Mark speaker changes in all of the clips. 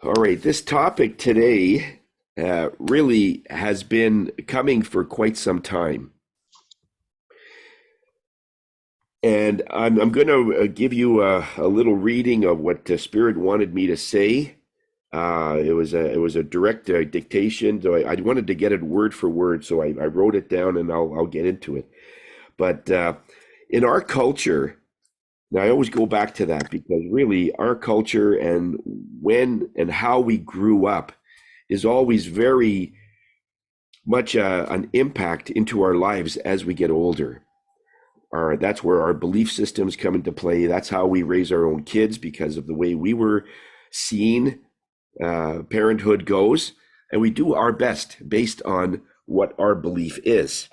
Speaker 1: All right, this topic today really has been coming for quite some time. And I'm going to give you a little reading of what the Spirit wanted me to say. It was a direct dictation, so I wanted to get it word for word, so I wrote it down, and I'll get into it. But in our culture, now I always go back to that because really our culture and when and how we grew up is always very much an impact into our lives as we get older. That's where our belief systems come into play. That's how we raise our own kids because of the way we were seen. Parenthood goes, and we do our best based on what our belief is.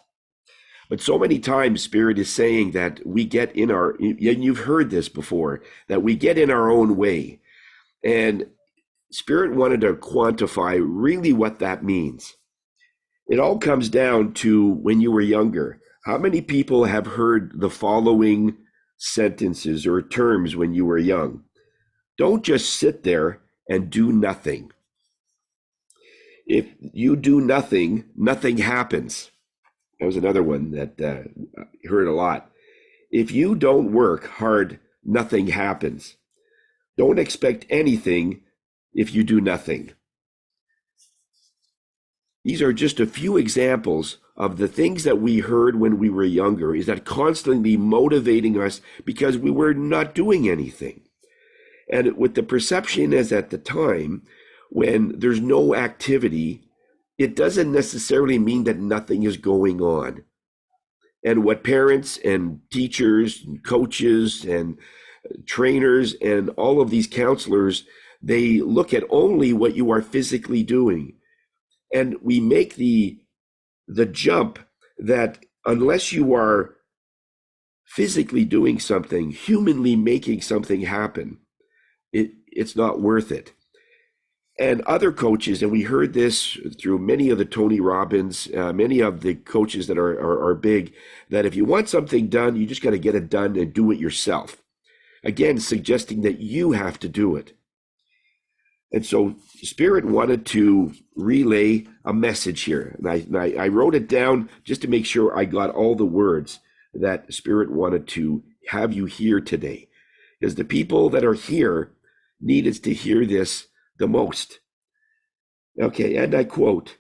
Speaker 1: But so many times, Spirit is saying that we get in our, and you've heard this before, that we get in our own way. And Spirit wanted to quantify really what that means. It all comes down to when you were younger. How many people have heard the following sentences or terms when you were young? Don't just sit there and do nothing. If you do nothing, nothing happens. That was another one that I heard a lot. If you don't work hard, nothing happens. Don't expect anything if you do nothing. These are just a few examples of the things that we heard when we were younger, is that constantly motivating us because we were not doing anything. And with the perception as at the time, when there's no activity, it doesn't necessarily mean that nothing is going on. And what parents and teachers and coaches and trainers and all of these counselors, they look at only what you are physically doing. And we make the jump that unless you are physically doing something, humanly making something happen, it's not worth it. And other coaches, and we heard this through many of the Tony Robbins, many of the coaches that are big, that if you want something done, you just got to get it done and do it yourself. Again, suggesting that you have to do it. And so Spirit wanted to relay a message here. And I wrote it down just to make sure I got all the words that Spirit wanted to have you hear today. Because the people that are here needed to hear this the most. Okay, and I quote,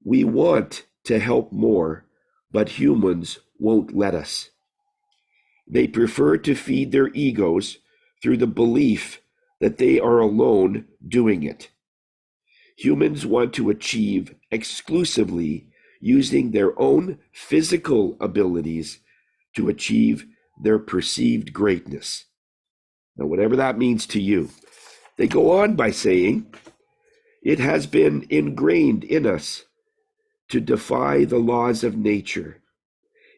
Speaker 1: "We want to help more, but humans won't let us. They prefer to feed their egos through the belief that they are alone doing it. Humans want to achieve exclusively using their own physical abilities to achieve their perceived greatness." Now, whatever that means to you. They go on by saying, "It has been ingrained in us to defy the laws of nature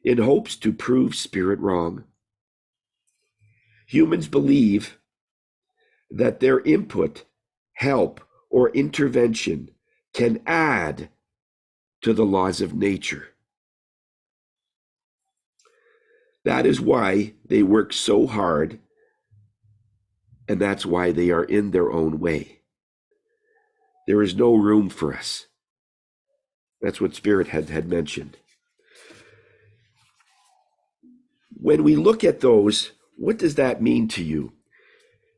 Speaker 1: in hopes to prove Spirit wrong. Humans believe that their input, help, or intervention can add to the laws of nature. That is why they work so hard, and that's why they are in their own way. There is no room for us." That's what Spirit had mentioned. When we look at those, what does that mean to you?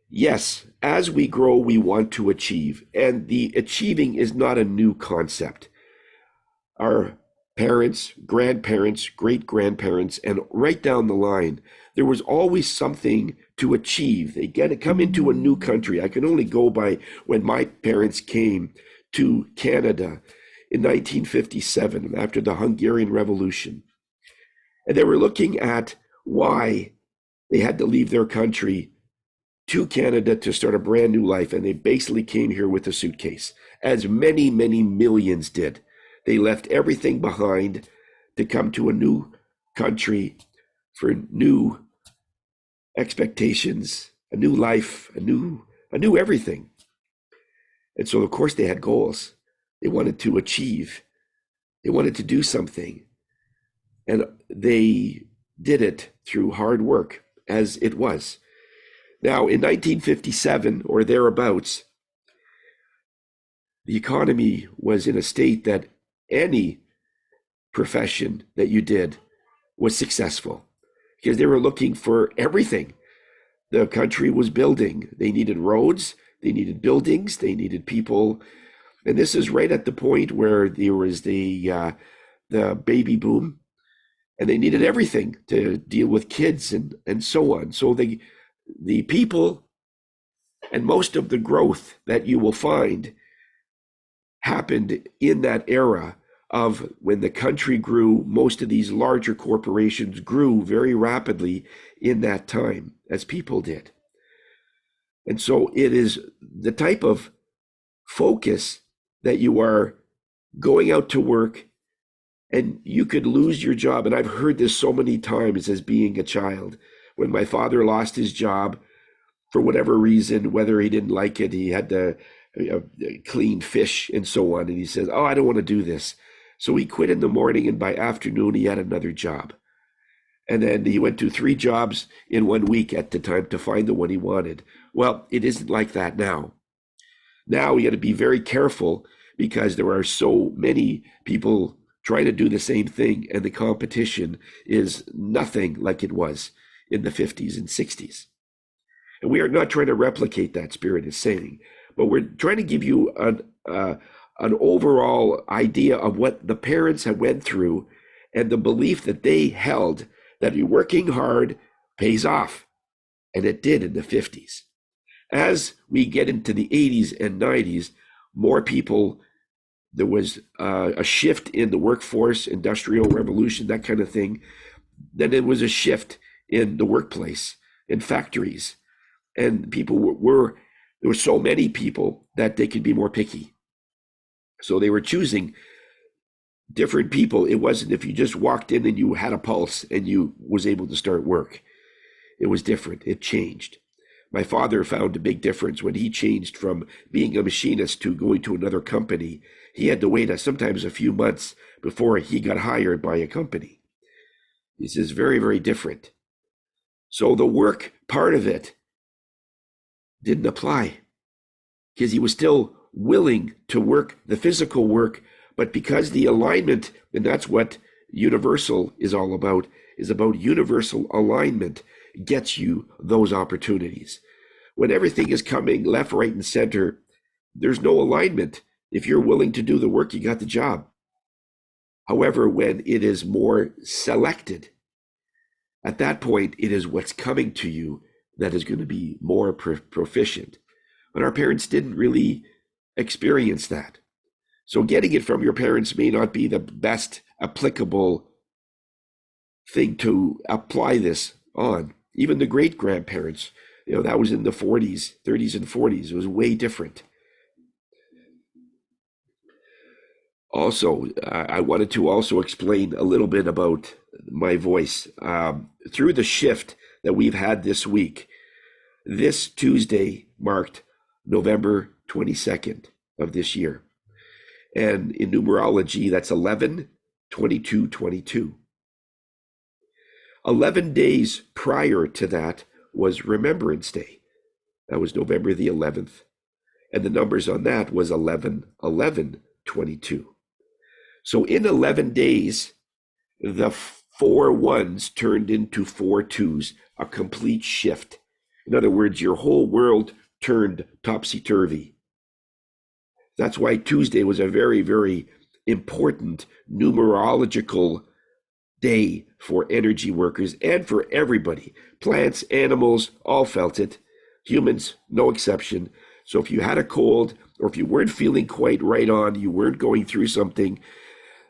Speaker 1: Yes, as we grow, we want to achieve, and the achieving is not a new concept. Our parents, grandparents, great-grandparents, and right down the line, there was always something to achieve. They come into a new country. I can only go by when my parents came to Canada in 1957 after the Hungarian Revolution. And they were looking at why they had to leave their country to Canada to start a brand new life. And they basically came here with a suitcase, as many, many millions did. They left everything behind to come to a new country for new expectations, a new life, a new everything. And so, of course, they had goals. They wanted to achieve. They wanted to do something. And they did it through hard work, as it was. Now, in 1957 or thereabouts, the economy was in a state that any profession that you did was successful because they were looking for everything. The country was building. They needed roads, they needed buildings, they needed people. And this is right at the point where there was the baby boom, and they needed everything to deal with kids and so on. So the people and most of the growth that you will find happened in that era of when the country grew. Most of these larger corporations grew very rapidly in that time, as people did. And so it is the type of focus that you are going out to work, and you could lose your job. And I've heard this so many times as being a child. When my father lost his job for whatever reason, whether he didn't like it, he had to clean fish and so on. And he says, "Oh, I don't want to do this." So he quit in the morning, and by afternoon, he had another job. And then he went to 3 jobs in 1 week at the time to find the one he wanted. Well, it isn't like that now. Now we got to be very careful because there are so many people trying to do the same thing, and the competition is nothing like it was in the 50s and 60s. And we are not trying to replicate that, Spirit is saying, but we're trying to give you an overall idea of what the parents had went through and the belief that they held that working hard pays off. And it did in the 50s. As we get into the 80s and 90s, more people, there was a shift in the workforce, industrial revolution, that kind of thing. Then it was a shift in the workplace, in factories. And people there were so many people that they could be more picky. So they were choosing different people. It wasn't if you just walked in and you had a pulse and you was able to start work. It was different. It changed. My father found a big difference when he changed from being a machinist to going to another company. He had to wait sometimes a few months before he got hired by a company. This is very, very different. So the work part of it didn't apply because he was still willing to work the physical work, but because the alignment, and that's what universal is all about, is about universal alignment, gets you those opportunities. When everything is coming left, right, and center, there's no alignment. If you're willing to do the work, you got the job. However, when it is more selected, at that point, it is what's coming to you that is going to be more proficient. But our parents didn't really experience that. So getting it from your parents may not be the best applicable thing to apply this on. Even the great grandparents, that was in the 40s, 30s and 40s. It was way different. Also, I wanted to also explain a little bit about my voice. Through the shift that we've had this week, this Tuesday marked November 22nd of this year. And in numerology, that's 11/22/22. 11 days prior to that was Remembrance Day. That was November the 11th. And the numbers on that was 11/11/22. So in 11 days, the 4 ones turned into 4 twos, a complete shift. In other words, your whole world turned topsy-turvy. That's why Tuesday was a very, very important numerological day for energy workers and for everybody. Plants, animals, all felt it. Humans, no exception. So if you had a cold, or if you weren't feeling quite right on, you weren't going through something,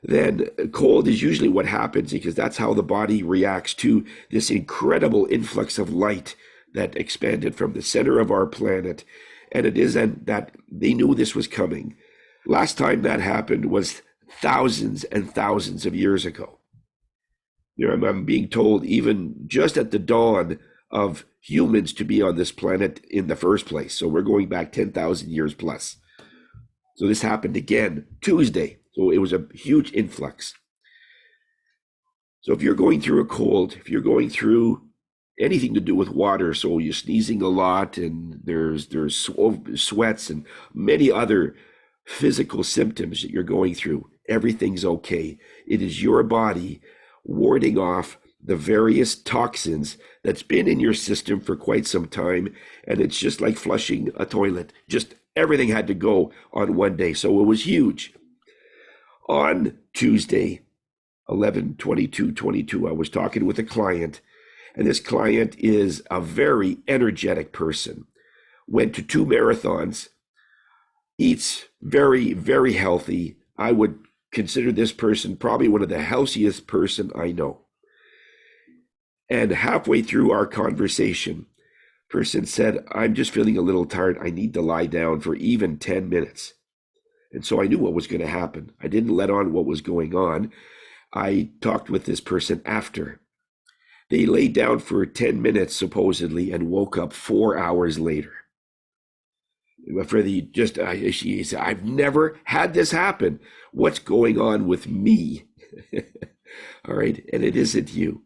Speaker 1: then cold is usually what happens, because that's how the body reacts to this incredible influx of light that expanded from the center of our planet. And it is that they knew this was coming. Last time that happened was thousands and thousands of years ago. I'm being told even just at the dawn of humans to be on this planet in the first place. So we're going back 10,000 years plus. So this happened again Tuesday. So it was a huge influx. So if you're going through a cold, if you're going through anything to do with water, so you're sneezing a lot and there's sweats and many other physical symptoms that you're going through, everything's okay. It is your body warding off the various toxins that's been in your system for quite some time. And it's just like flushing a toilet. Just everything had to go on one day. So it was huge. On Tuesday, 11/22/22, I was talking with a client, and this client is a very energetic person. Went to 2 marathons, eats very, very healthy. I would consider this person probably one of the healthiest person I know. And halfway through our conversation, person said, I'm just feeling a little tired. I need to lie down for even 10 minutes. And so I knew what was going to happen. I didn't let on what was going on. I talked with this person after. They laid down for 10 minutes, supposedly, and woke up 4 hours later. She said, I've never had this happen. What's going on with me? All right. And it isn't you.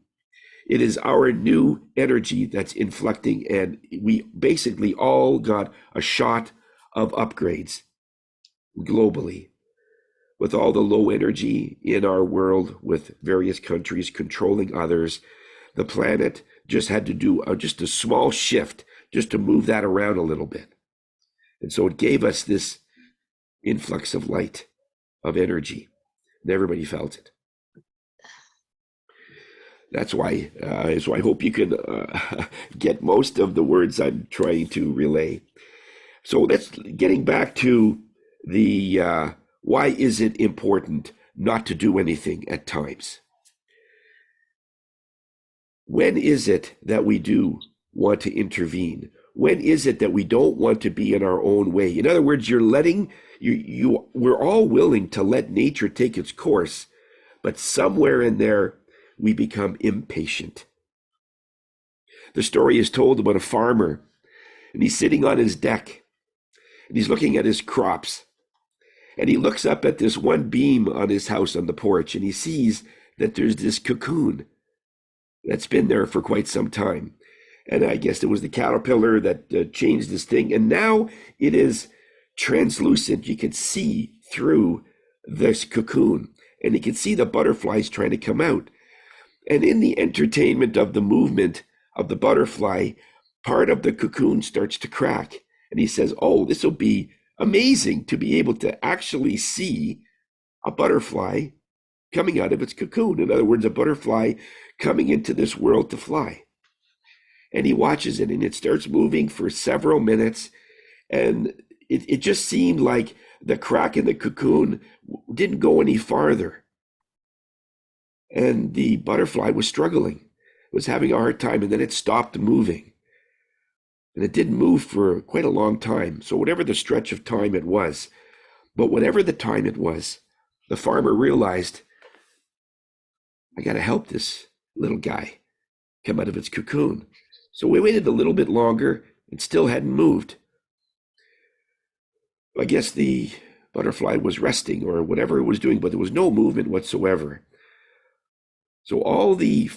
Speaker 1: It is our new energy that's inflecting. And we basically all got a shot of upgrades globally, with all the low energy in our world, with various countries controlling others. The planet just had to do just a small shift just to move that around a little bit. And so it gave us this influx of light, of energy, and everybody felt it. That's why, so I hope you can get most of the words I'm trying to relay. So let's getting back to the why is it important not to do anything at times? When is it that we do want to intervene? When is it that we don't want to be in our own way? In other words, you're letting we're all willing to let nature take its course, but somewhere in there we become impatient. The story is told about a farmer, and he's sitting on his deck, and he's looking at his crops, and he looks up at this one beam on his house on the porch, and he sees that there's this cocoon that's been there for quite some time. And I guess it was the caterpillar that changed this thing. And now it is translucent. You can see through this cocoon, and you can see the butterflies trying to come out. And in the entertainment of the movement of the butterfly, part of the cocoon starts to crack. And he says, oh, this will be amazing to be able to actually see a butterfly coming out of its cocoon. In other words, a butterfly coming into this world to fly. And he watches it, and it starts moving for several minutes. And it just seemed like the crack in the cocoon didn't go any farther. And the butterfly was struggling, was having a hard time, and then it stopped moving. And it didn't move for quite a long time. So whatever the stretch of time it was, but whatever the time it was, the farmer realized, I got to help this little guy come out of its cocoon. So we waited a little bit longer and still hadn't moved. I guess the butterfly was resting or whatever it was doing, but there was no movement whatsoever. So all the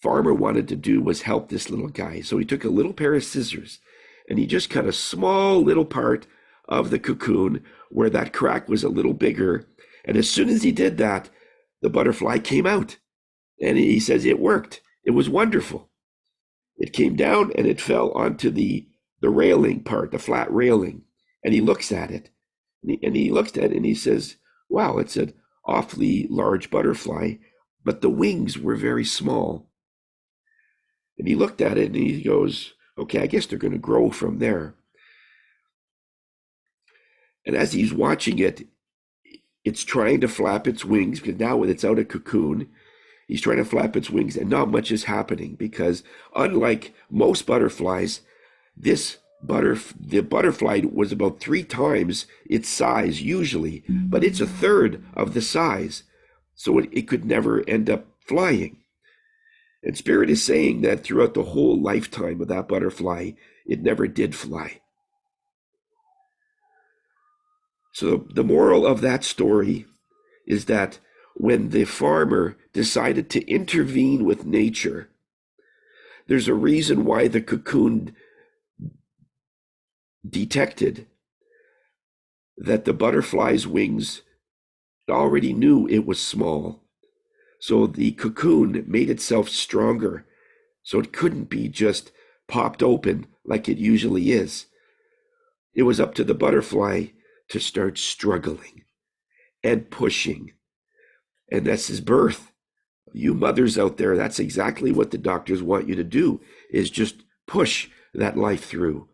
Speaker 1: farmer wanted to do was help this little guy. So he took a little pair of scissors and he just cut a small little part of the cocoon where that crack was a little bigger. And as soon as he did that, the butterfly came out. And he says it worked. It was wonderful. It came down and it fell onto the railing part, the flat railing. And he looks at it. And he looks at it and he says, wow, it's an awfully large butterfly, but the wings were very small. And he looked at it and he goes, okay, I guess they're going to grow from there. And as he's watching it, it's trying to flap its wings because now it's out of cocoon. He's trying to flap its wings and not much is happening because unlike most butterflies, the butterfly was about 3 times its size usually, but it's a third of the size. So it could never end up flying. And Spirit is saying that throughout the whole lifetime of that butterfly, it never did fly. So the moral of that story is that when the farmer decided to intervene with nature, there's a reason why the cocoon detected that the butterfly's wings already knew it was small. So the cocoon made itself stronger, so it couldn't be just popped open like it usually is. It was up to the butterfly to start struggling and pushing. And that's his birth. You mothers out there, that's exactly what the doctors want you to do, is just push that life through.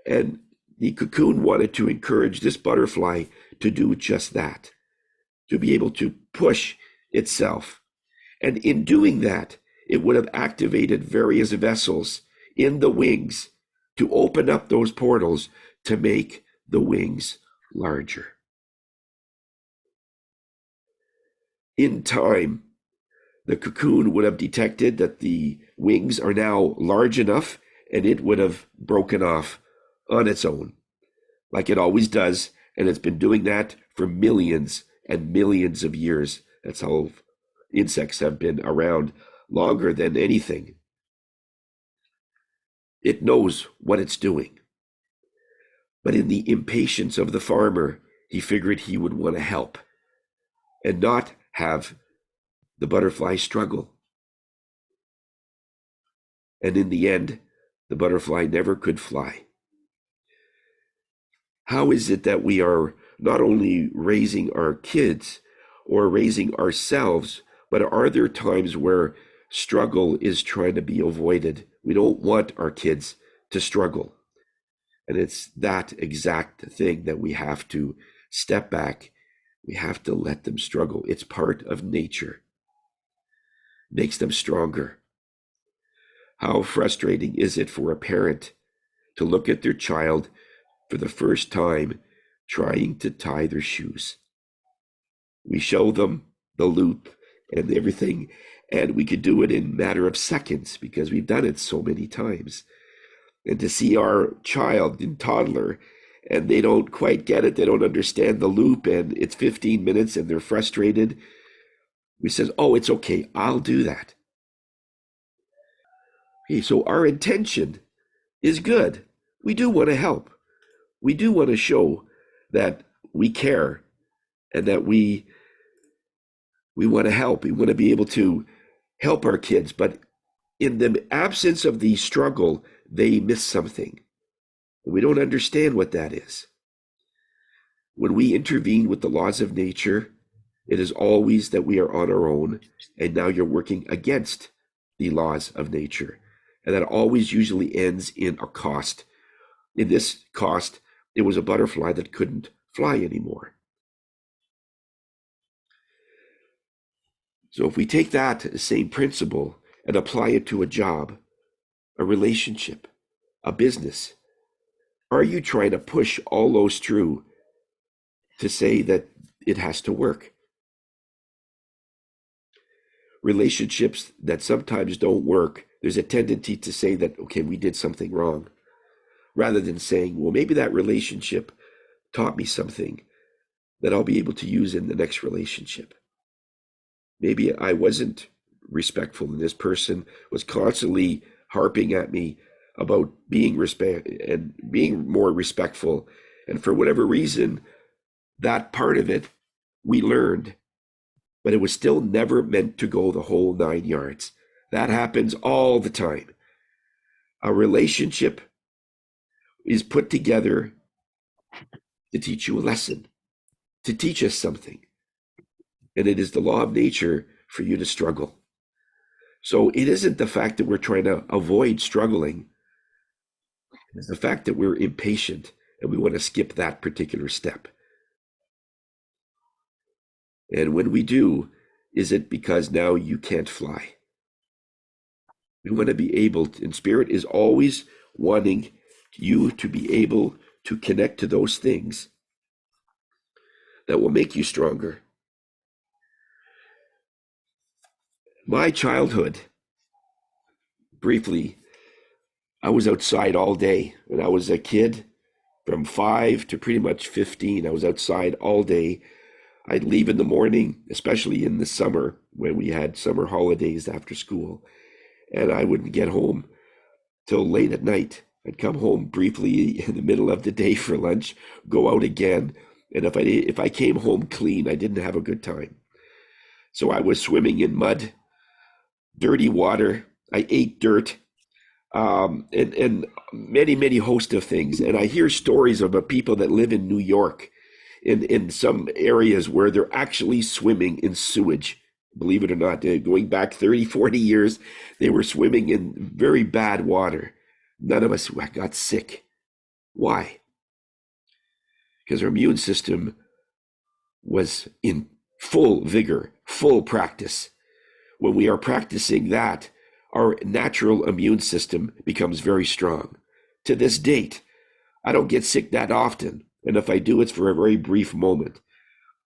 Speaker 1: And the cocoon wanted to encourage this butterfly to do just that, to be able to push itself. And in doing that, it would have activated various vessels in the wings to open up those portals to make the wings larger. In time, the cocoon would have detected that the wings are now large enough, and it would have broken off on its own, like it always does, and it's been doing that for millions and millions of years. That's how insects have been around longer than anything. It knows what it's doing. But in the impatience of the farmer, he figured he would want to help and not have the butterfly struggle. And in the end, the butterfly never could fly. How is it that we are not only raising our kids or raising ourselves, but are there times where struggle is trying to be avoided? We don't want our kids to struggle. And it's that exact thing that we have to step back. We have to let them struggle. It's part of nature. Makes them stronger. How frustrating is it for a parent to look at their child for the first time trying to tie their shoes? We show them the loop and everything, and we could do it in a matter of seconds because we've done it so many times. And to see our child and toddler, and they don't quite get it, they don't understand the loop, and it's 15 minutes and they're frustrated, we says, oh, it's okay, I'll do that. Okay, so our intention is good. We do want to help. We do want to show that we care and that we want to help. We want to be able to help our kids, but in the absence of the struggle, they miss something. We don't understand what that is. When we intervene with the laws of nature, it is always that we are on our own, and now you're working against the laws of nature. And that always usually ends in a cost. In this cost, it was a butterfly that couldn't fly anymore. So if we take that same principle and apply it to a job, a relationship, a business, are you trying to push all those through to say that it has to work? Relationships that sometimes don't work, there's a tendency to say that, okay, we did something wrong, rather than saying, well, maybe that relationship taught me something that I'll be able to use in the next relationship. Maybe I wasn't respectful, and this person was constantly harping at me about being more respectful. And for whatever reason, that part of it we learned, but it was still never meant to go the whole 9 yards. That happens all the time. A relationship is put together to teach you a lesson, to teach us something. And it is the law of nature for you to struggle. So it isn't the fact that we're trying to avoid struggling. It's the fact that we're impatient and we want to skip that particular step. And when we do, is it because now you can't fly? We want to be able to, and Spirit is always wanting you to be able to connect to those things that will make you stronger. My childhood, briefly, I was outside all day. When I was a kid, from 5 to pretty much 15, I was outside all day. I'd leave in the morning, especially in the summer when we had summer holidays after school, and I wouldn't get home till late at night. I'd come home briefly in the middle of the day for lunch, go out again, and if I came home clean, I didn't have a good time. So I was swimming in mud, dirty water. I ate dirt, and many host of things. And I hear stories about people that live in New York, in some areas where they're actually swimming in sewage. Believe it or not, going back 30, 40 years, they were swimming in very bad water. None of us got sick. Why? Because our immune system was in full vigor, full practice. When we are practicing that, our natural immune system becomes very strong. To this date, I don't get sick that often, and if I do, it's for a very brief moment.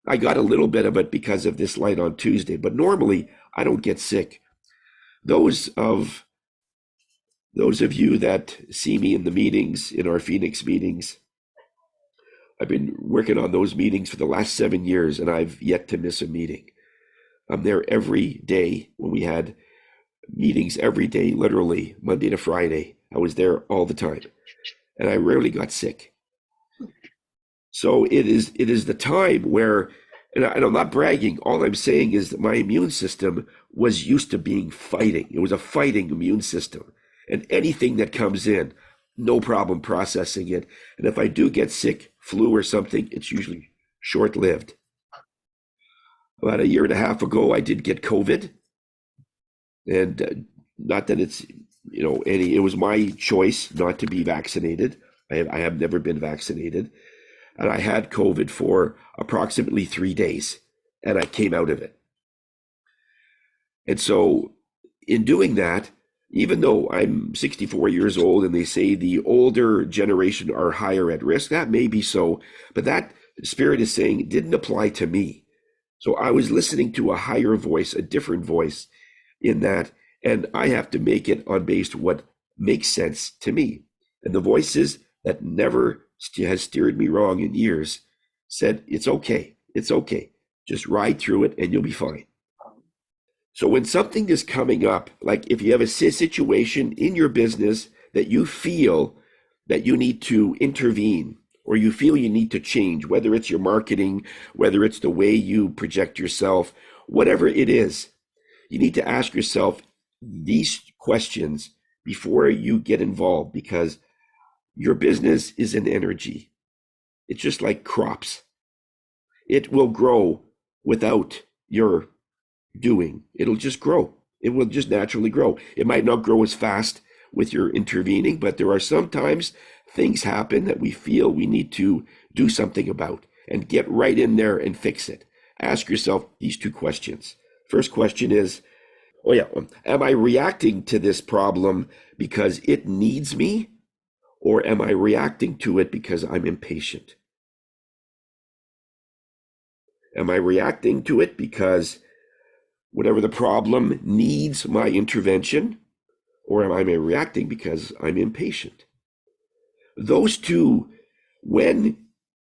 Speaker 1: I got a little bit of it because of this light on Tuesday, but normally I don't get sick. Those of you that see me in the meetings, in our Phoenix meetings, I've been working on those meetings for the last 7 years, and I've yet to miss a meeting. I'm there every day. When we had meetings every day, literally Monday to Friday, I was there all the time, and I rarely got sick. So it is the time where, and I'm not bragging, all I'm saying is that my immune system was used to being fighting. It was a fighting immune system. And anything that comes in, no problem processing it. And if I do get sick, flu or something, it's usually short-lived. About a year and a half ago, I did get COVID. And not that it's, it was my choice not to be vaccinated. I have never been vaccinated. And I had COVID for approximately 3 days, and I came out of it. And so in doing that, even though I'm 64 years old and they say the older generation are higher at risk, that may be so, but that spirit is saying it didn't apply to me. So I was listening to a higher voice, a different voice in that, and I have to make it on based what makes sense to me. And the voices that never has steered me wrong in years said, it's okay. Just ride through it and you'll be fine. So when something is coming up, like if you have a situation in your business that you feel that you need to intervene, or you feel you need to change, whether it's your marketing, whether it's the way you project yourself, whatever it is, you need to ask yourself these questions before you get involved, because your business is an energy. It's just like crops. It will grow without your doing. It'll just grow. It will just naturally grow. It might not grow as fast with your intervening, but there are sometimes things happen that we feel we need to do something about and get right in there and fix it. Ask yourself these 2 questions. First question is, am I reacting to this problem because it needs me? Or am I reacting to it because I'm impatient? Am I reacting to it because whatever the problem needs my intervention? Or am I reacting because I'm impatient? Those 2, when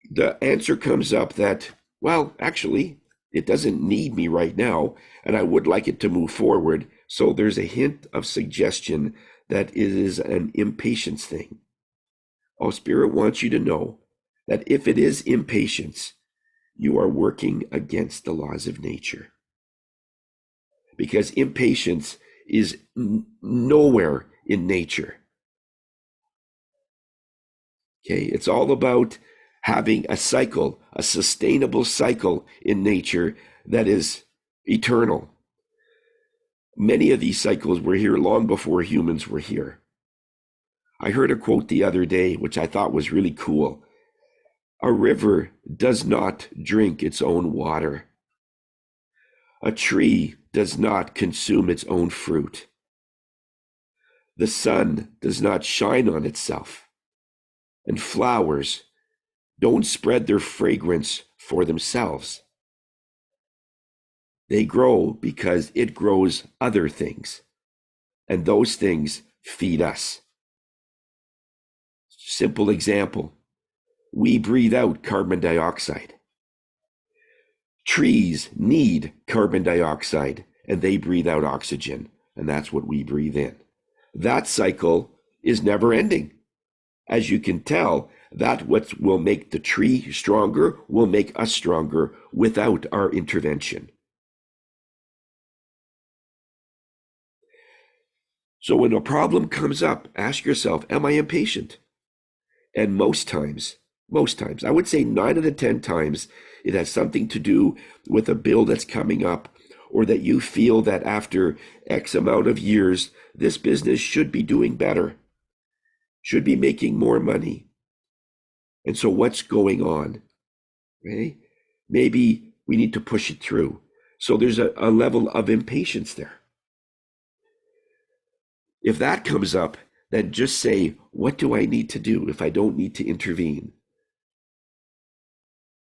Speaker 1: the answer comes up that, well, actually, it doesn't need me right now, and I would like it to move forward, so there's a hint of suggestion that it is an impatience thing. All Spirit wants you to know that if it is impatience, you are working against the laws of nature. Because impatience is nowhere in nature. Okay, it's all about having a cycle, a sustainable cycle in nature that is eternal. Many of these cycles were here long before humans were here. I heard a quote the other day, which I thought was really cool. A river does not drink its own water. A tree does not consume its own fruit. The sun does not shine on itself. And flowers don't spread their fragrance for themselves. They grow because it grows other things. And those things feed us. Simple example. We breathe out carbon dioxide. Trees need carbon dioxide and they breathe out oxygen, and that's what we breathe in. That cycle is never ending. As you can tell, that what will make the tree stronger will make us stronger without our intervention. So when a problem comes up, ask yourself, am I impatient? And most times, I would say 9 out of 10 times, it has something to do with a bill that's coming up, or that you feel that after X amount of years, this business should be doing better, should be making more money. And so what's going on? Right? Maybe we need to push it through. So there's a level of impatience there. If that comes up, then just say, what do I need to do if I don't need to intervene?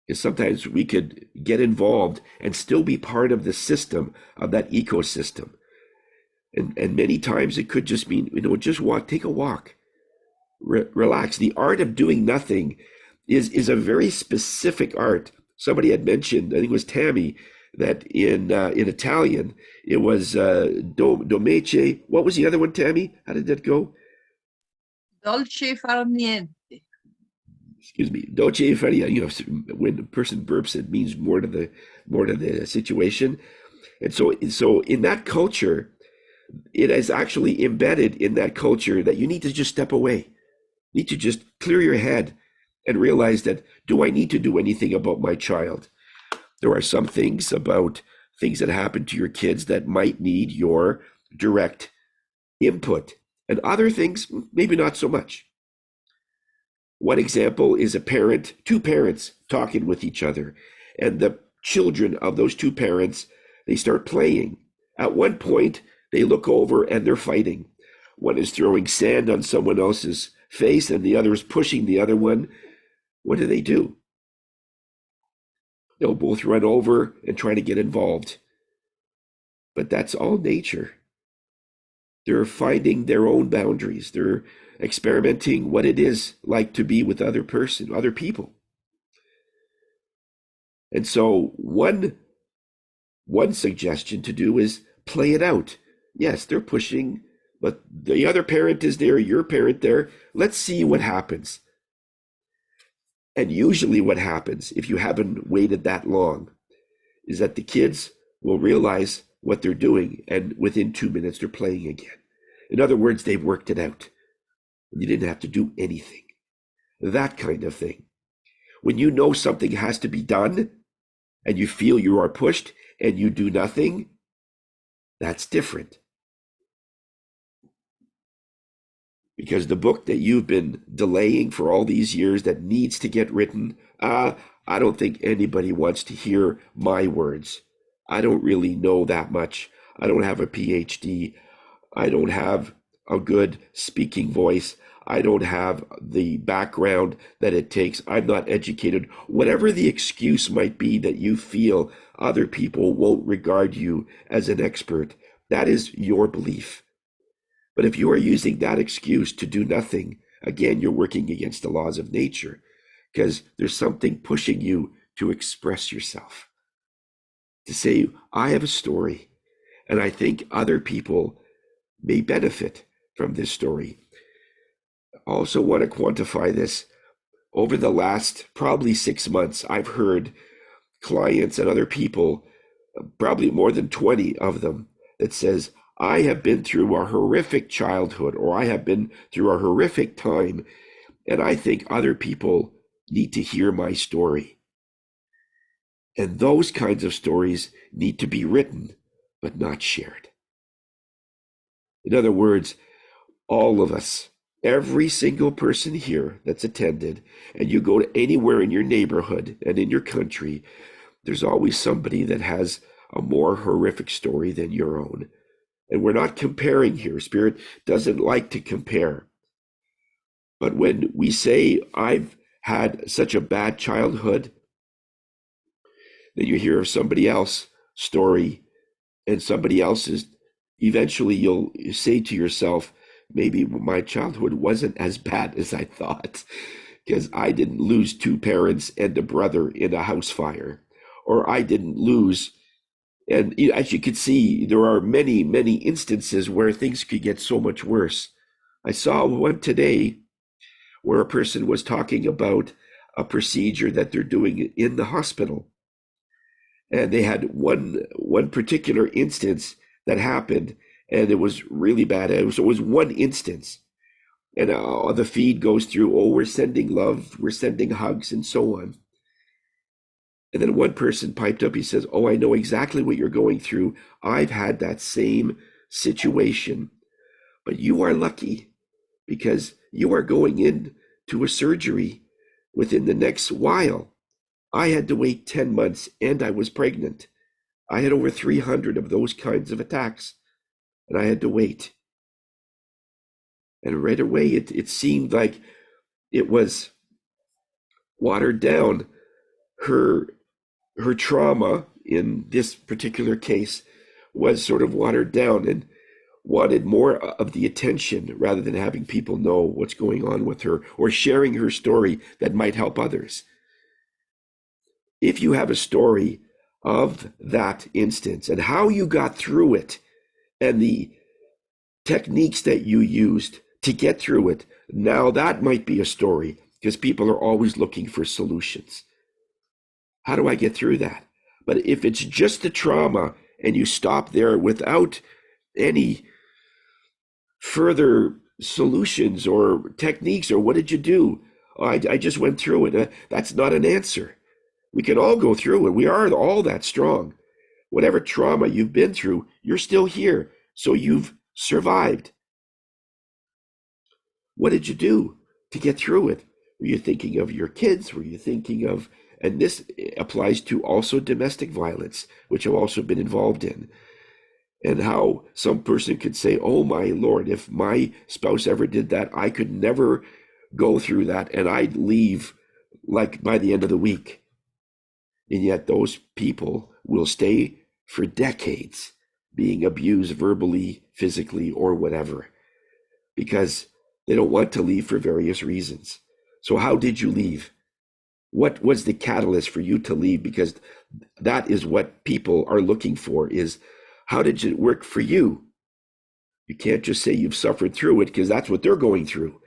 Speaker 1: Because sometimes we could get involved and still be part of the system, of that ecosystem. And many times it could just mean, just take a walk, relax. The art of doing nothing is a very specific art. Somebody had mentioned, I think it was Tammy, that in Italian, it was domece. What was the other one, Tammy? How did that go?
Speaker 2: Dolce far niente.
Speaker 1: Excuse me, dolce far niente. When a person burps, it means more to the situation. And so in that culture, it is actually embedded in that culture that you need to just step away. You need to just clear your head and realize that, do I need to do anything about my child? There are some things about things that happen to your kids that might need your direct input, and other things, maybe not so much. One example is two parents talking with each other, and the children of those two parents, they start playing. At one point, they look over and they're fighting. One is throwing sand on someone else's face and the other is pushing the other one. What do? They'll both run over and try to get involved. But that's all nature. They're finding their own boundaries. They're experimenting what it is like to be with other people. And so one suggestion to do is play it out. Yes, they're pushing, but the other parent is there, your parent there. Let's see what happens. And usually what happens, if you haven't waited that long, is that the kids will realize what they're doing, and within 2 minutes they're playing again. In other words, they've worked it out. You didn't have to do anything. That kind of thing. When you know something has to be done, and you feel you are pushed, and you do nothing, that's different. Because the book that you've been delaying for all these years that needs to get written, I don't think anybody wants to hear my words. I don't really know that much. I don't have a PhD. I don't have a good speaking voice. I don't have the background that it takes. I'm not educated. Whatever the excuse might be that you feel other people won't regard you as an expert, that is your belief. But if you are using that excuse to do nothing, again, you're working against the laws of nature, because there's something pushing you to express yourself, to say, I have a story, and I think other people may benefit from this story. I also want to quantify this. Over the last probably 6 months, I've heard clients and other people, probably more than 20 of them, that says, I have been through a horrific childhood, or I have been through a horrific time, and I think other people need to hear my story. And those kinds of stories need to be written, but not shared. In other words, all of us, every single person here that's attended, and you go to anywhere in your neighborhood and in your country, there's always somebody that has a more horrific story than your own. And we're not comparing here. Spirit doesn't like to compare. But when we say, I've had such a bad childhood, then you hear of somebody else's story and somebody else's, eventually you'll say to yourself, maybe my childhood wasn't as bad as I thought, because I didn't lose 2 parents and a brother in a house fire, or I didn't lose. And as you can see, there are many, many instances where things could get so much worse. I saw one today where a person was talking about a procedure that they're doing in the hospital. And they had one particular instance that happened, and it was really bad. It was one instance. And the feed goes through, oh, we're sending love, we're sending hugs, and so on. And then one person piped up, he says, oh, I know exactly what you're going through. I've had that same situation. But you are lucky because you are going in to a surgery within the next while. I had to wait 10 months and I was pregnant. I had over 300 of those kinds of attacks and I had to wait. And right away, it seemed like it was watered down. Her trauma in this particular case was sort of watered down and wanted more of the attention rather than having people know what's going on with her or sharing her story that might help others. If you have a story of that instance and how you got through it and the techniques that you used to get through it, now that might be a story because people are always looking for solutions. How do I get through that? But if it's just the trauma and you stop there without any further solutions or techniques or what did you do? Oh, I just went through it. That's not an answer. We can all go through it. We are all that strong. Whatever trauma you've been through, you're still here. So you've survived. What did you do to get through it? Were you thinking of your kids? Were you thinking of, and this applies to also domestic violence, which I've also been involved in. And how some person could say, oh my Lord, if my spouse ever did that, I could never go through that and I'd leave like by the end of the week. And yet those people will stay for decades being abused verbally, physically, or whatever, because they don't want to leave for various reasons. So how did you leave? What was the catalyst for you to leave? Because that is what people are looking for, is how did it work for you? You can't just say you've suffered through it because that's what they're going through.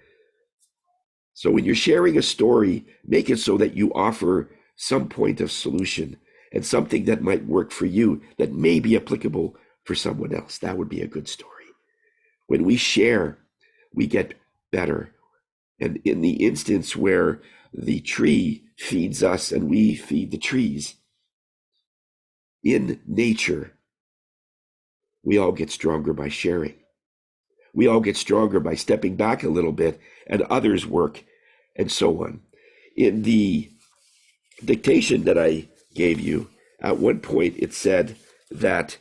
Speaker 1: So when you're sharing a story, make it so that you offer some point of solution and something that might work for you that may be applicable for someone else. That would be a good story. When we share, we get better. And in the instance where the tree feeds us and we feed the trees, in nature, we all get stronger by sharing. We all get stronger by stepping back a little bit and others work and so on. In the dictation that I gave you, at one point it said that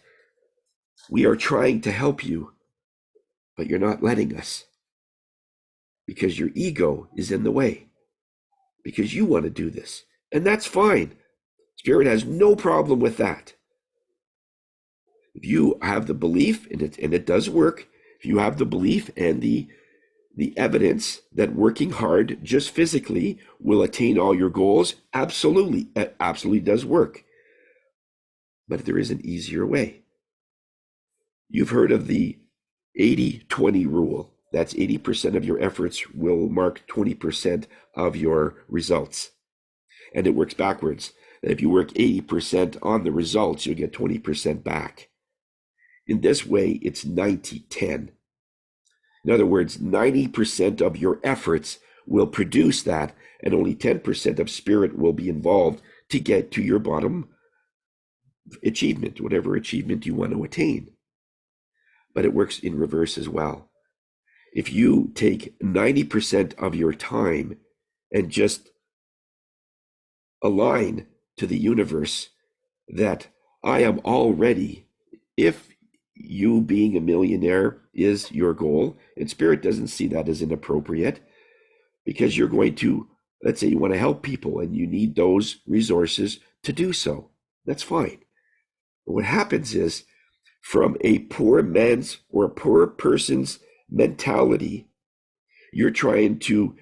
Speaker 1: we are trying to help you, but you're not letting us because your ego is in the way, because you want to do this. And that's fine. Spirit has no problem with that. If you have the belief, and it does work, if you have the belief and the evidence that working hard just physically will attain all your goals, absolutely, it absolutely does work. But there is an easier way. You've heard of the 80-20 rule. That's 80% of your efforts will mark 20% of your results. And it works backwards. And if you work 80% on the results, you'll get 20% back. In this way, it's 90-10. In other words, 90% of your efforts will produce that, and only 10% of spirit will be involved to get to your bottom achievement, whatever achievement you want to attain. But it works in reverse as well. If you take 90% of your time and just align to the universe that I am already, if you being a millionaire is your goal, and spirit doesn't see that as inappropriate, because you're going to, let's say you want to help people and you need those resources to do so. That's fine. But what happens is, from a poor man's or a poor person's mentality, you're trying to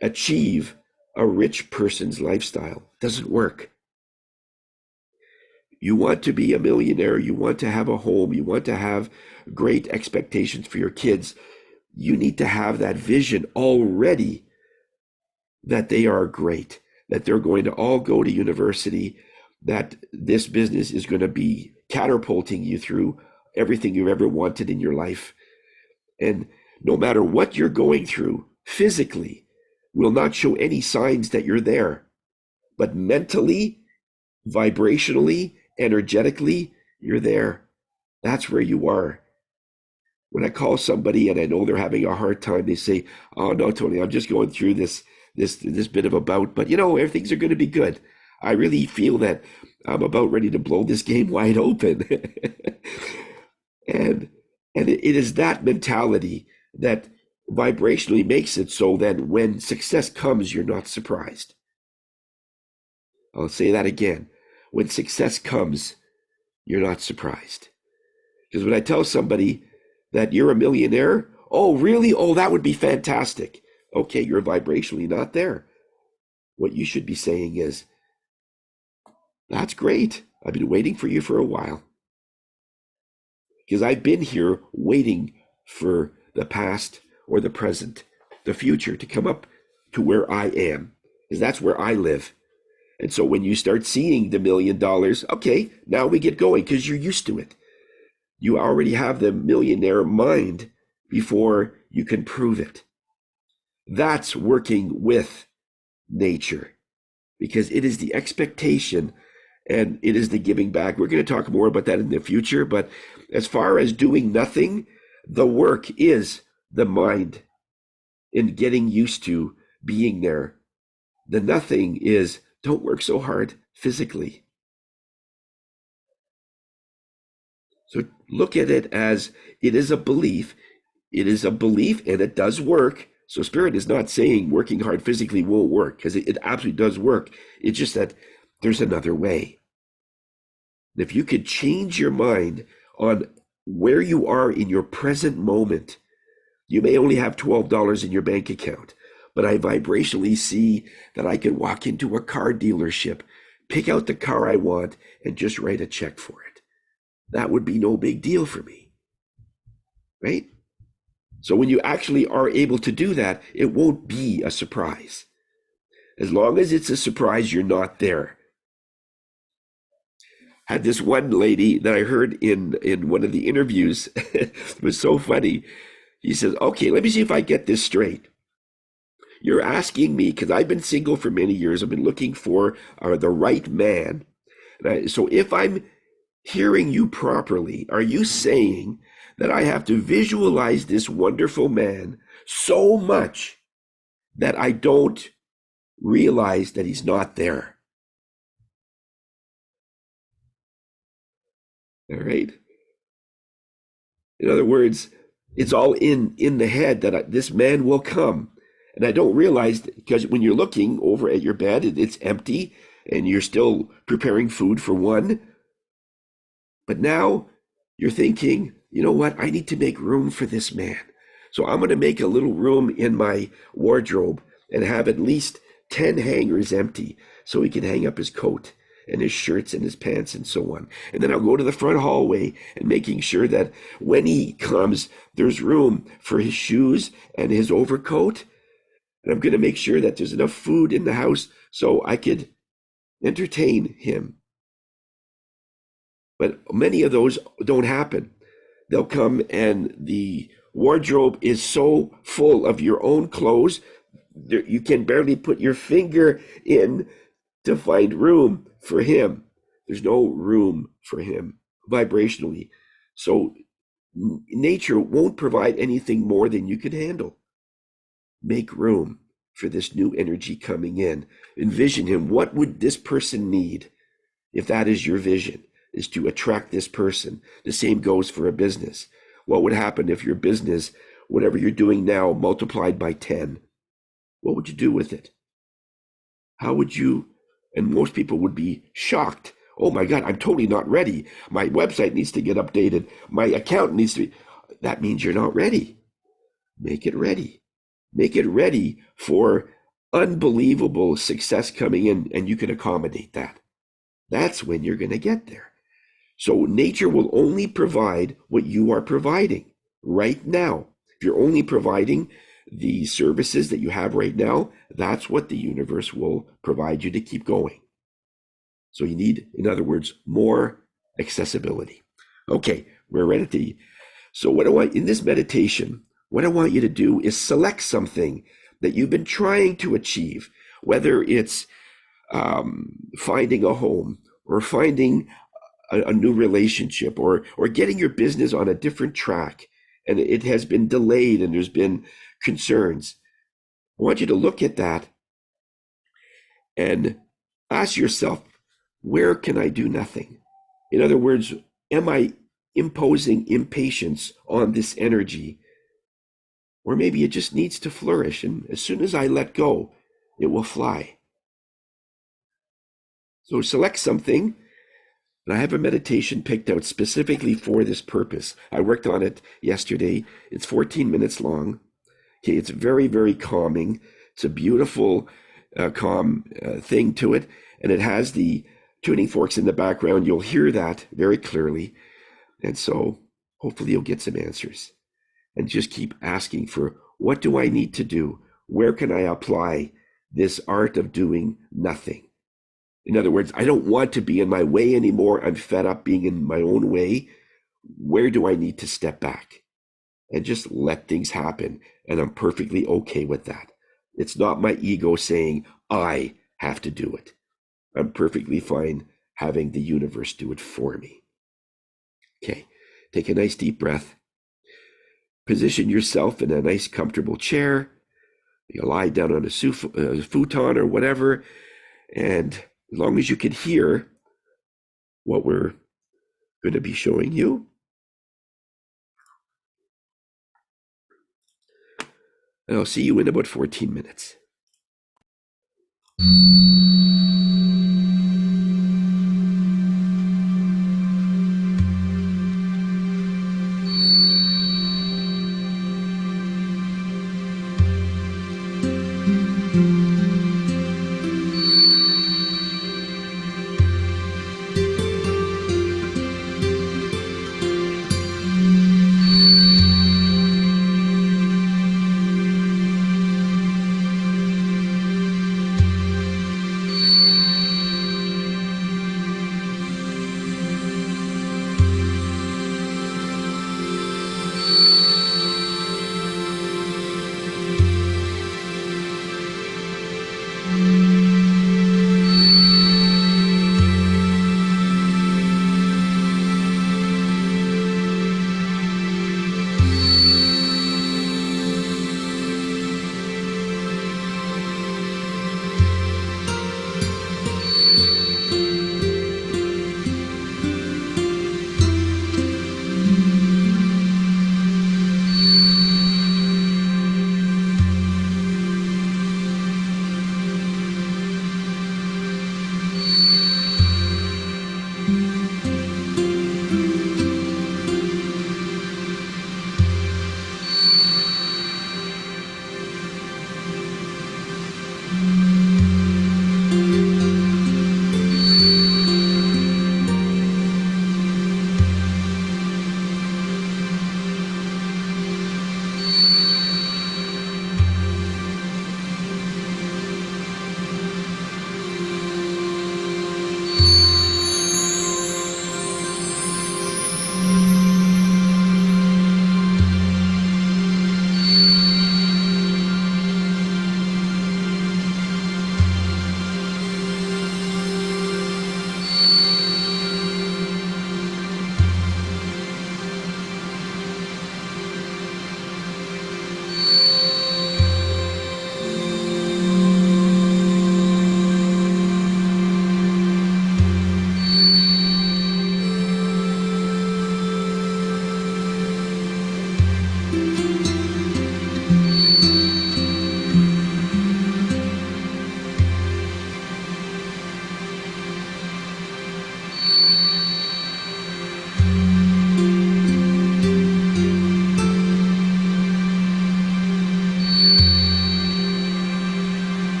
Speaker 1: achieve a rich person's lifestyle. It doesn't work. You want to be a millionaire, you want to have a home, you want to have great expectations for your kids. you need to have that vision already that they are great, that they're going to all go to university, that this business is going to be catapulting you through everything you've ever wanted in your life. And no matter what you're going through physically, will not show any signs that you're there. But mentally, vibrationally, energetically, you're there. That's where you are. When I call somebody and I know they're having a hard time, they say, "Oh no, Tony, I'm just going through this bit of a bout, but everything's are going to be good. I really feel that I'm about ready to blow this game wide open." and it is that mentality that vibrationally makes it so that when success comes, you're not surprised. I'll say that again. When success comes, you're not surprised. Because when I tell somebody that you're a millionaire, "Oh, really? Oh, that would be fantastic." Okay, you're vibrationally not there. What you should be saying is, "That's great. I've been waiting for you for a while." Because I've been here waiting for the past or the present, the future to come up to where I am. Because that's where I live. And so when you start seeing the $1 million, okay, now we get going because you're used to it. You already have the millionaire mind before you can prove it. That's working with nature, because it is the expectation and it is the giving back. We're going to talk more about that in the future, but as far as doing nothing, the work is the mind in getting used to being there. The nothing is, don't work so hard physically. So look at it as it is a belief. It is a belief and it does work. So Spirit is not saying working hard physically won't work, because it absolutely does work. It's just that there's another way. If you could change your mind on where you are in your present moment, you may only have $12 in your bank account, but I vibrationally see that I can walk into a car dealership, pick out the car I want, and just write a check for it. That would be no big deal for me, right? So when you actually are able to do that, it won't be a surprise. As long as it's a surprise, you're not there. Had this one lady that I heard in one of the interviews, it was so funny. He says, "Okay, let me see if I get this straight. You're asking me, because I've been single for many years, I've been looking for the right man. So if I'm hearing you properly, are you saying that I have to visualize this wonderful man so much that I don't realize that he's not there?" All right. In other words, it's all in the head that this man will come. And I don't realize, because when you're looking over at your bed, it's empty and you're still preparing food for one. But now you're thinking, you know what? I need to make room for this man. So I'm going to make a little room in my wardrobe and have at least 10 hangers empty so he can hang up his coat and his shirts and his pants and so on. And then I'll go to the front hallway and making sure that when he comes, there's room for his shoes and his overcoat. And I'm going to make sure that there's enough food in the house so I could entertain him. But many of those don't happen. They'll come and the wardrobe is so full of your own clothes, you can barely put your finger in to find room for him. There's no room for him vibrationally. So nature won't provide anything more than you can handle. Make room for this new energy coming in. Envision him. What would this person need? If that is your vision, is to attract this person. The same goes for a business. What would happen if your business, whatever you're doing now, multiplied by 10? What would you do with it? How would you? And most people would be shocked. "Oh my God, I'm totally not ready. My website needs to get updated. My account needs to be." That means you're not ready. Make it ready. Make it ready for unbelievable success coming in, and you can accommodate that. That's when you're going to get there. So nature will only provide what you are providing right now. If you're only providing the services that you have right now, that's what the universe will provide you to keep going. So you need, in other words, more accessibility. Okay, we're ready to. So what I want in this meditation, what I want you to do is select something that you've been trying to achieve, whether it's finding a home or finding a new relationship or getting your business on a different track, and it has been delayed and there's been concerns. I want you to look at that and ask yourself, where can I do nothing? In other words, am I imposing impatience on this energy? Or maybe it just needs to flourish, and as soon as I let go, it will fly. So select something, and I have a meditation picked out specifically for this purpose. I worked on it yesterday. It's 14 minutes long. Okay, it's very, very calming. It's a beautiful, calm thing to it, and it has the tuning forks in the background. You'll hear that very clearly, and so hopefully you'll get some answers. And just keep asking for, what do I need to do? Where can I apply this art of doing nothing? In other words, I don't want to be in my way anymore. I'm fed up being in my own way. Where do I need to step back and just let things happen? And I'm perfectly okay with that. It's not my ego saying I have to do it. I'm perfectly fine having the universe do it for me. Okay, take a nice deep breath. Position yourself in a nice comfortable chair. You lie down on a futon or whatever, and as long as you can hear what we're going to be showing you. And I'll see you in about 14 minutes.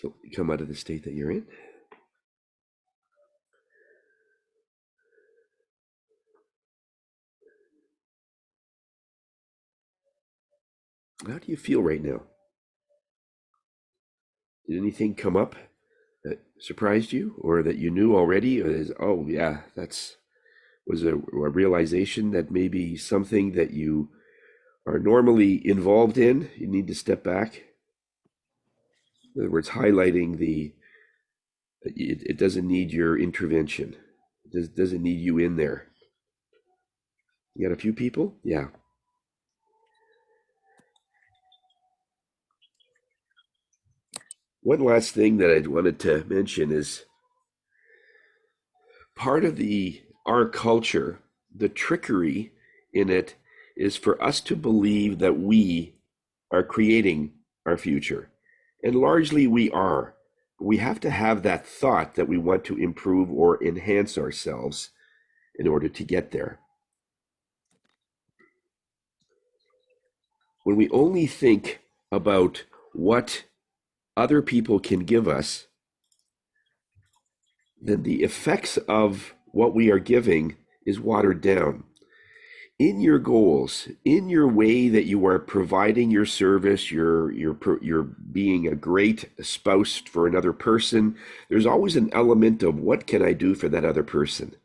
Speaker 1: Slowly come out of the state that you're in. How do you feel right now? Did anything come up that surprised you, or that you knew already? Or is, oh yeah, that's was a realization that maybe something that you are normally involved in, you need to step back. In other words, highlighting it doesn't need your intervention. Doesn't need you in there. You got a few people? Yeah. One last thing that I wanted to mention is part of the our culture, the trickery in it is for us to believe that we are creating our future. And largely we are. We have to have that thought that we want to improve or enhance ourselves in order to get there. When we only think about what other people can give us, then the effects of what we are giving is watered down. In your goals, in your way that you are providing your service, you're being a great spouse for another person, there's always an element of what can I do for that other person?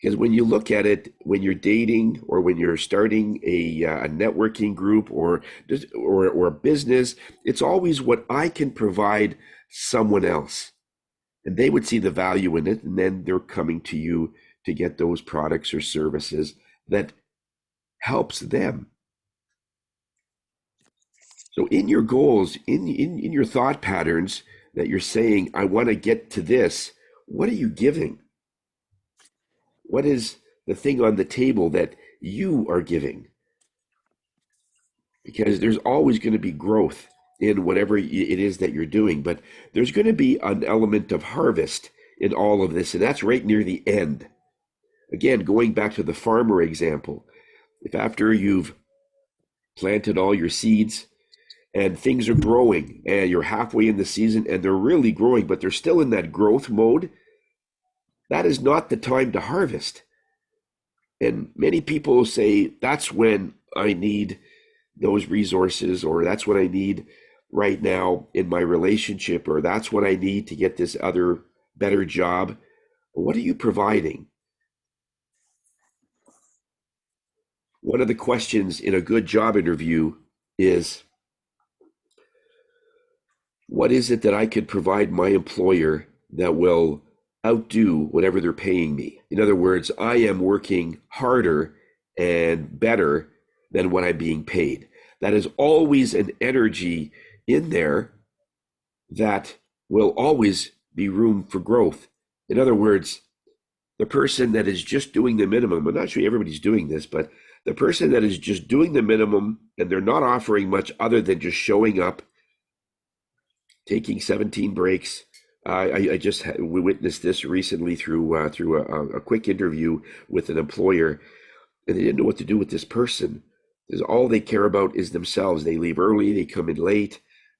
Speaker 1: Because when you look at it, when you're dating or when you're starting a networking group or a business, it's always what I can provide someone else, and they would see the value in it, and then they're coming to you to get those products or services that helps them. So in your goals, in your thought patterns that you're saying, I want to get to this, what are you giving? What is the thing on the table that you are giving? Because there's always going to be growth in whatever it is that you're doing, but there's going to be an element of harvest in all of this, and that's right near the end. Again, going back to the farmer example, if after you've planted all your seeds and things are growing and you're halfway in the season and they're really growing, but they're still in that growth mode, that is not the time to harvest. And many people say, that's when I need those resources, or that's what I need right now in my relationship, or that's what I need to get this other better job. What are you providing? One of the questions in a good job interview is, what is it that I could provide my employer that will outdo whatever they're paying me? In other words, I am working harder and better than what I'm being paid. That is always an energy in there that will always be room for growth. In other words, the person that is just doing the minimum, I'm not sure everybody's doing this, but the person that is just doing the minimum and they're not offering much other than just showing up, taking 17 breaks. We witnessed this recently through a quick interview with an employer, and they didn't know what to do with this person. Because all they care about is themselves. They leave early, they come in late.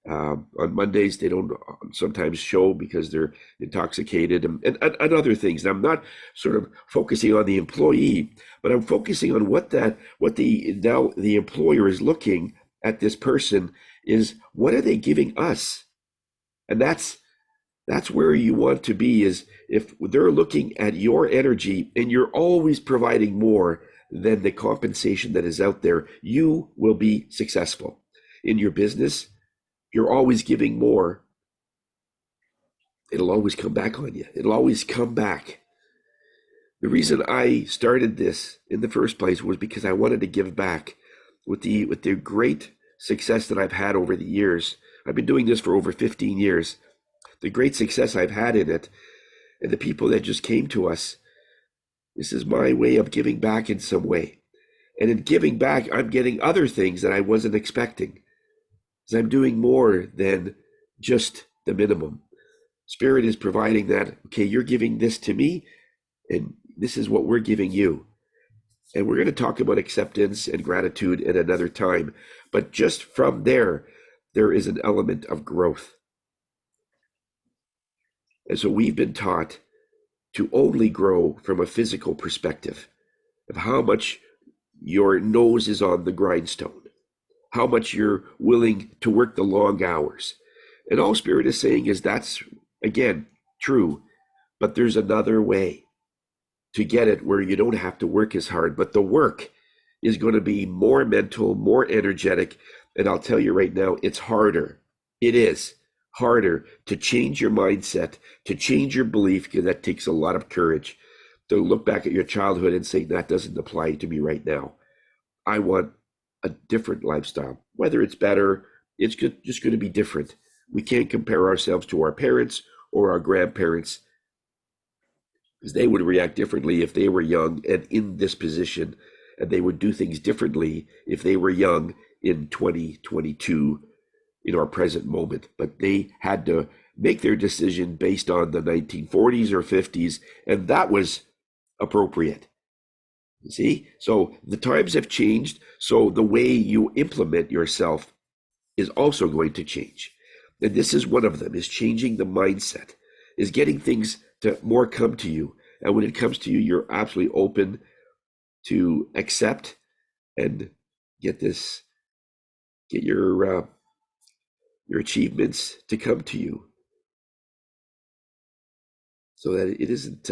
Speaker 1: On Mondays, they don't sometimes show because they're intoxicated and other things. And I'm not sort of focusing on the employee, but I'm focusing on what the employer is looking at this person is, what are they giving us? And that's where you want to be, is if they're looking at your energy and you're always providing more than the compensation that is out there, you will be successful in your business. You're always giving more. It'll always come back on you. It'll always come back. The reason I started this in the first place was because I wanted to give back. With the great success that I've had over the years, I've been doing this for over 15 years. The great success I've had in it, and the people that just came to us, this is my way of giving back in some way. And in giving back, I'm getting other things that I wasn't expecting. Because I'm doing more than just the minimum. Spirit is providing that, okay, you're giving this to me, and this is what we're giving you. And we're going to talk about acceptance and gratitude at another time. But just from there is an element of growth. And so we've been taught to only grow from a physical perspective of how much your nose is on the grindstone, how much you're willing to work the long hours. And all Spirit is saying is that's, again, true, but there's another way to get it where you don't have to work as hard, but the work is going to be more mental, more energetic. And I'll tell you right now, it's harder. It is harder to change your mindset, to change your belief, because that takes a lot of courage to look back at your childhood and say, that doesn't apply to me right now. I want a different lifestyle. Whether it's better, it's just going to be different. We can't compare ourselves to our parents or our grandparents, because they would react differently if they were young and in this position, and they would do things differently if they were young in 2022 in our present moment. But they had to make their decision based on the 1940s or 50s, and that was appropriate. See, so the times have changed, so the way you implement yourself is also going to change. And this is one of them, is changing the mindset, is getting things to more come to you. And when it comes to you, you're absolutely open to accept and get your achievements to come to you, so that it isn't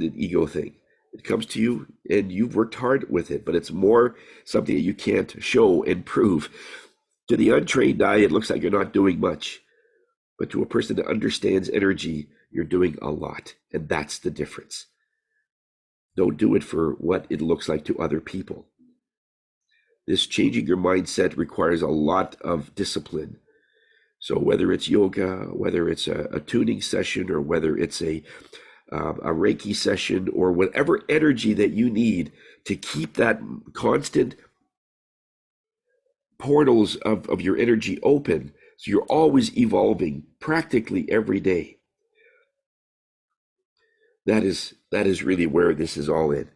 Speaker 1: an ego thing. It comes to you and you've worked hard with it, but it's more something that you can't show and prove. To the untrained eye, it looks like you're not doing much, but to a person that understands energy, you're doing a lot, and that's the difference. Don't do it for what it looks like to other people. This changing your mindset requires a lot of discipline. So whether it's yoga, whether it's a tuning session, or whether it's a Reiki session, or whatever energy that you need to keep that constant portals of your energy open, so you're always evolving practically every day. That is really where this is all in.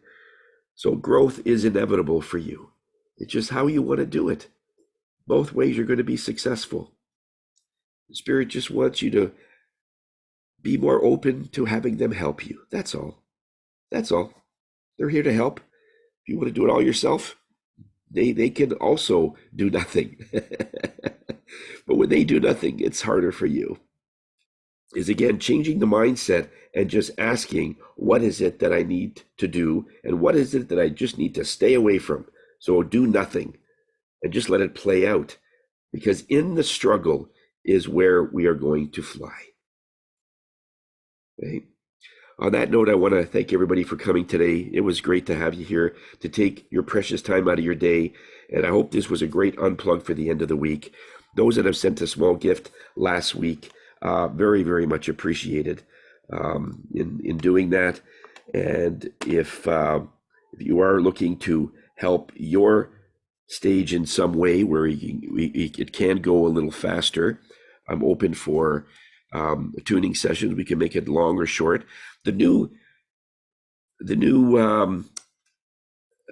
Speaker 1: So growth is inevitable for you. It's just how you want to do it. Both ways you're going to be successful. Spirit just wants you to be more open to having them help you. That's all. That's all. They're here to help. If you want to do it all yourself, they can also do nothing. But when they do nothing, it's harder for you. Is again changing the mindset and just asking, what is it that I need to do, and what is it that I just need to stay away from? So do nothing and just let it play out, because in the struggle is where we are going to fly. Okay. On that note, I want to thank everybody for coming today. It was great to have you here, to take your precious time out of your day. And I hope this was a great unplug for the end of the week. Those that have sent a small gift last week, very, very much appreciated in doing that. And if you are looking to help your stage in some way where it can go a little faster, I'm open for tuning sessions. We can make it long or short. The new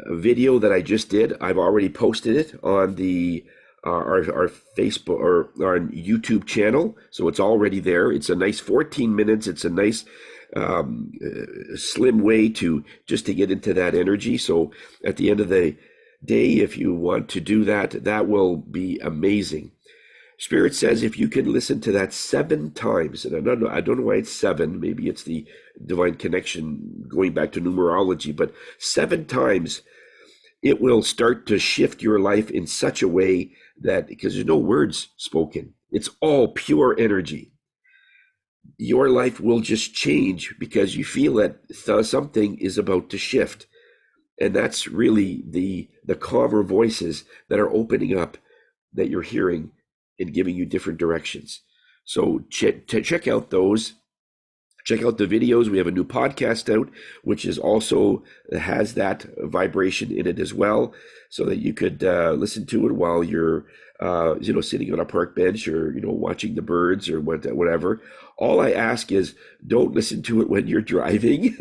Speaker 1: video that I just did, I've already posted it on the our Facebook or our YouTube channel, so it's already there. It's a nice 14 minutes. It's a nice slim way to get into that energy. So at the end of the day, if you want to do that, that will be amazing. Spirit says if you can listen to that 7 times, and I don't know why it's 7, maybe it's the divine connection going back to numerology, but 7 times, it will start to shift your life in such a way that, because there's no words spoken, it's all pure energy. Your life will just change because you feel that something is about to shift. And that's really the calmer voices that are opening up, that you're hearing and giving you different directions. So check out those. Check out the videos. We have a new podcast out, which is also has that vibration in it as well, so that you could listen to it while you're sitting on a park bench or, watching the birds or whatever. All I ask is don't listen to it when you're driving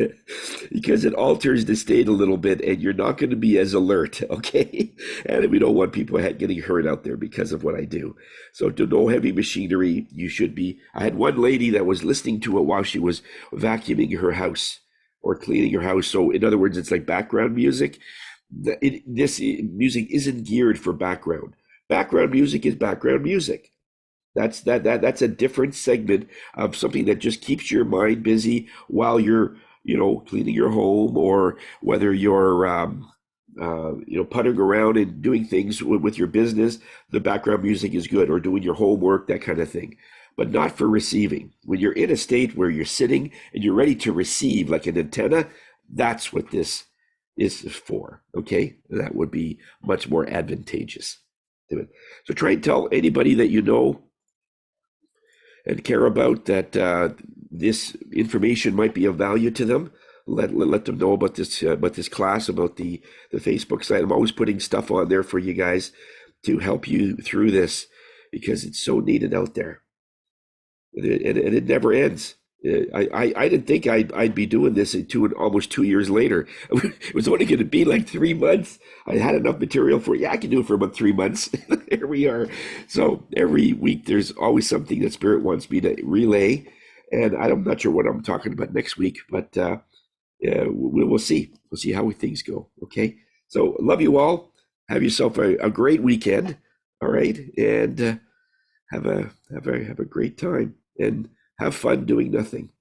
Speaker 1: because it alters the state a little bit and you're not going to be as alert, okay? And we don't want people getting hurt out there because of what I do. So to no heavy machinery, you should be. I had one lady that was listening to it while she was vacuuming her house or cleaning her house. So in other words, it's like background music. This music isn't geared for background. Background music is background music. That's a different segment of something that just keeps your mind busy while you're, cleaning your home, or whether you're puttering around and doing things with your business. The background music is good, or doing your homework, that kind of thing, but not for receiving. When you're in a state where you're sitting and you're ready to receive like an antenna, that's what this is for. Okay, that would be much more advantageous. So try and tell anybody that you know and care about that this information might be of value to them. Let them know about this class, about the Facebook site. I'm always putting stuff on there for you guys to help you through this because it's so needed out there, and it never ends. I didn't think I'd be doing this almost 2 years later. It was only going to be like 3 months. I had enough material for, I can do it for about 3 months. Here we are. So every week there's always something that Spirit wants me to relay, and I'm not sure what I'm talking about next week, but we'll see. We'll see how things go. Okay. So love you all. Have yourself a great weekend. All right, and have a great time and have fun doing nothing.